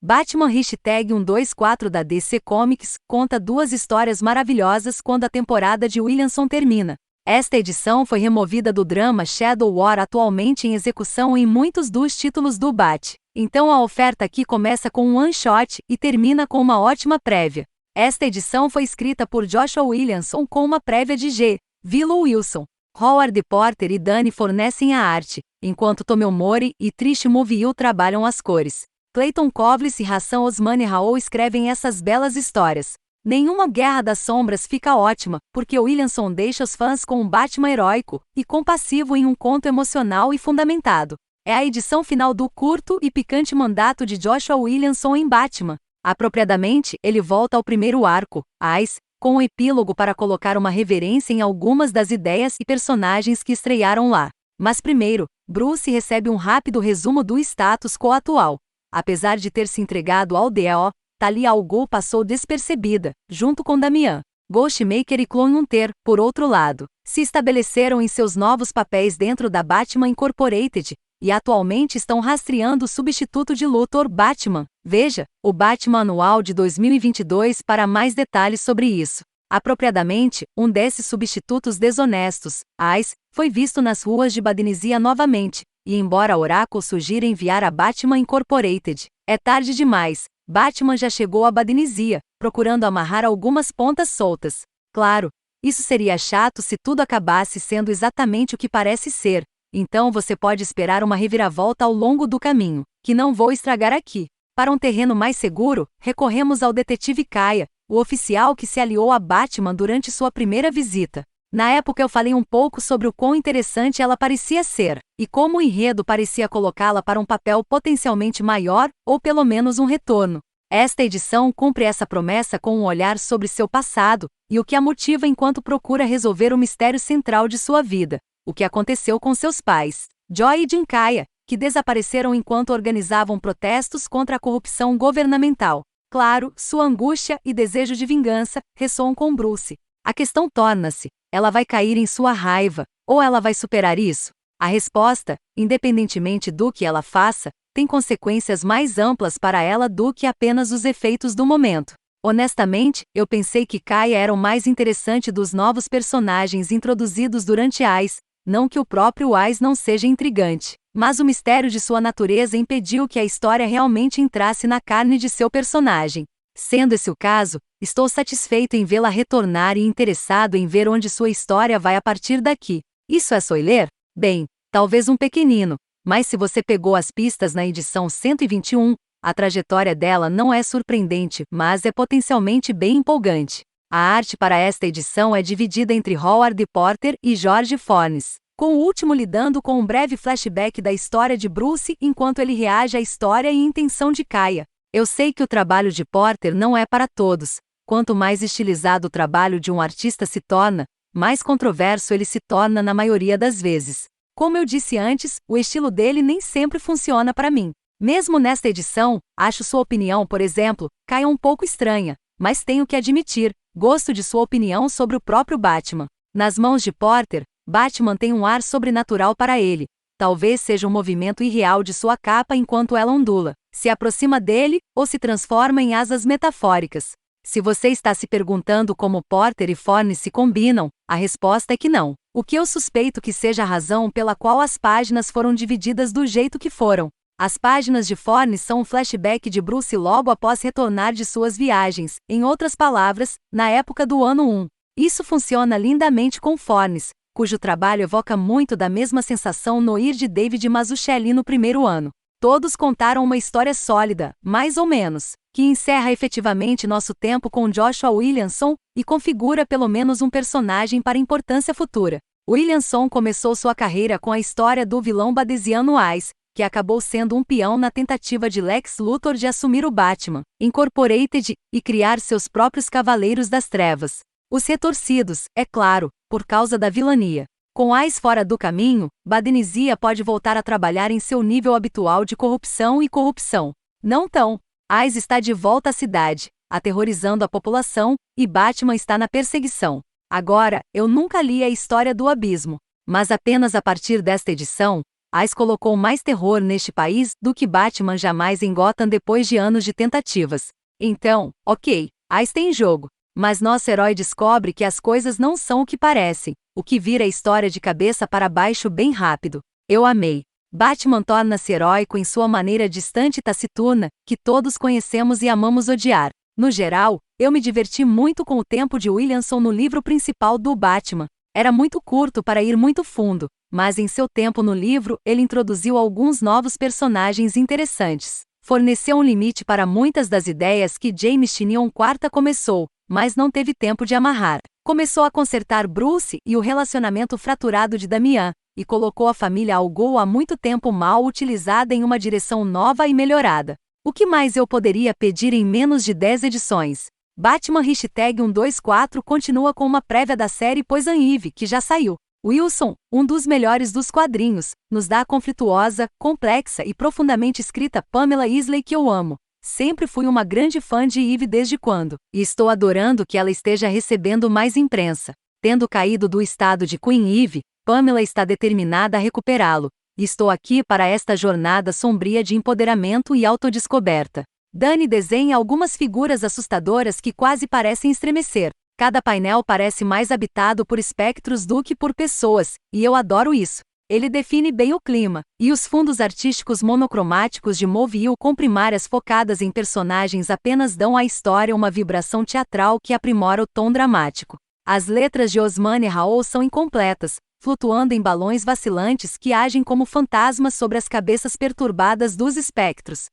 Batman #124 da DC Comics conta duas histórias maravilhosas quando a temporada de Williamson termina. Esta edição foi removida do drama Shadow War, atualmente em execução em muitos dos títulos do Bat. Então a oferta aqui começa com um one-shot e termina com uma ótima prévia. Esta edição foi escrita por Joshua Williamson com uma prévia de G. Willow Wilson. Howard Porter e Dani fornecem a arte, enquanto Tomeu Mori e Trish Mulvihill trabalham as cores. Clayton Covlis e Hassan Osmani Raoul escrevem essas belas histórias. Nenhuma Guerra das Sombras fica ótima, porque Williamson deixa os fãs com um Batman heróico e compassivo em um conto emocional e fundamentado. É a edição final do curto e picante mandato de Joshua Williamson em Batman. Apropriadamente, ele volta ao primeiro arco, Eyes, com um epílogo para colocar uma reverência em algumas das ideias e personagens que estrearam lá. Mas primeiro, Bruce recebe um rápido resumo do status quo atual. Apesar de ter se entregado ao DO, Talia al Ghul passou despercebida, junto com Damian. Ghostmaker e Clone Hunter, por outro lado, se estabeleceram em seus novos papéis dentro da Batman Incorporated, e atualmente estão rastreando o substituto de Luthor, Batman. Veja o Batman Anual de 2022 para mais detalhes sobre isso. Apropriadamente, um desses substitutos desonestos, Eyes, foi visto nas ruas de Badnesia novamente, e embora Oracle sugira enviar a Batman Incorporated, é tarde demais. Batman já chegou a Badnesia, procurando amarrar algumas pontas soltas. Claro, isso seria chato se tudo acabasse sendo exatamente o que parece ser, então você pode esperar uma reviravolta ao longo do caminho, que não vou estragar aqui. Para um terreno mais seguro, recorremos ao detetive Kaya, o oficial que se aliou a Batman durante sua primeira visita. Na época eu falei um pouco sobre o quão interessante ela parecia ser, e como o enredo parecia colocá-la para um papel potencialmente maior, ou pelo menos um retorno. Esta edição cumpre essa promessa com um olhar sobre seu passado, e o que a motiva enquanto procura resolver o mistério central de sua vida, o que aconteceu com seus pais, Joy e Jim Kaya, que desapareceram enquanto organizavam protestos contra a corrupção governamental. Claro, sua angústia e desejo de vingança ressoam com Bruce. A questão torna-se: ela vai cair em sua raiva, ou ela vai superar isso? A resposta, independentemente do que ela faça, tem consequências mais amplas para ela do que apenas os efeitos do momento. Honestamente, eu pensei que Kaya era o mais interessante dos novos personagens introduzidos durante Eyes, não que o próprio Eyes não seja intrigante, mas o mistério de sua natureza impediu que a história realmente entrasse na carne de seu personagem. Sendo esse o caso, estou satisfeito em vê-la retornar e interessado em ver onde sua história vai a partir daqui. Isso é spoiler? Bem, talvez um pequenino, mas se você pegou as pistas na edição 121, a trajetória dela não é surpreendente, mas é potencialmente bem empolgante. A arte para esta edição é dividida entre Howard Porter e George Fornes, com o último lidando com um breve flashback da história de Bruce enquanto ele reage à história e intenção de Kaya. Eu sei que o trabalho de Porter não é para todos. Quanto mais estilizado o trabalho de um artista se torna, mais controverso ele se torna na maioria das vezes. Como eu disse antes, o estilo dele nem sempre funciona para mim. Mesmo nesta edição, acho sua opinião, por exemplo, Kaya um pouco estranha, mas tenho que admitir, gosto de sua opinião sobre o próprio Batman. Nas mãos de Porter, Batman tem um ar sobrenatural para ele. Talvez seja um movimento irreal de sua capa enquanto ela ondula, se aproxima dele, ou se transforma em asas metafóricas. Se você está se perguntando como Porter e Fornes se combinam, a resposta é que não. O que eu suspeito que seja a razão pela qual as páginas foram divididas do jeito que foram. As páginas de Fornes são um flashback de Bruce logo após retornar de suas viagens, em outras palavras, na época do ano 1. Isso funciona lindamente com Fornes, cujo trabalho evoca muito da mesma sensação no ir de David Mazzucchelli no primeiro ano. Todos contaram uma história sólida, mais ou menos, que encerra efetivamente nosso tempo com Joshua Williamson e configura pelo menos um personagem para importância futura. Williamson começou sua carreira com a história do vilão badesiano Eyes, que acabou sendo um peão na tentativa de Lex Luthor de assumir o Batman Incorporated e criar seus próprios Cavaleiros das Trevas. Os retorcidos, é claro, por causa da vilania. Com Eyes fora do caminho, Badnesia pode voltar a trabalhar em seu nível habitual de corrupção e corrupção. Não tão. Eyes está de volta à cidade, aterrorizando a população, e Batman está na perseguição. Agora, eu nunca li a história do Abismo, mas apenas a partir desta edição, Ice colocou mais terror neste país do que Batman jamais em Gotham depois de anos de tentativas. Então, ok, Ice tem jogo. Mas nosso herói descobre que as coisas não são o que parecem, o que vira a história de cabeça para baixo bem rápido. Eu amei. Batman torna-se heróico em sua maneira distante e taciturna, que todos conhecemos e amamos odiar. No geral, eu me diverti muito com o tempo de Williamson no livro principal do Batman. Era muito curto para ir muito fundo, mas em seu tempo no livro ele introduziu alguns novos personagens interessantes. Forneceu um limite para muitas das ideias que James Tynion IV começou, mas não teve tempo de amarrar. Começou a consertar Bruce e o relacionamento fraturado de Damian, e colocou a família Algol há muito tempo mal utilizada em uma direção nova e melhorada. O que mais eu poderia pedir em menos de 10 edições? Batman #124 continua com uma prévia da série Poison Ivy, que já saiu. Wilson, um dos melhores dos quadrinhos, nos dá a conflituosa, complexa e profundamente escrita Pamela Isley que eu amo. Sempre fui uma grande fã de Eve desde quando, e estou adorando que ela esteja recebendo mais imprensa. Tendo caído do estado de Queen Eve, Pamela está determinada a recuperá-lo. Estou aqui para esta jornada sombria de empoderamento e autodescoberta. Dani desenha algumas figuras assustadoras que quase parecem estremecer. Cada painel parece mais habitado por espectros do que por pessoas, e eu adoro isso. Ele define bem o clima, e os fundos artísticos monocromáticos de Movie com primárias focadas em personagens apenas dão à história uma vibração teatral que aprimora o tom dramático. As letras de Osmane Raoul são incompletas, flutuando em balões vacilantes que agem como fantasmas sobre as cabeças perturbadas dos espectros.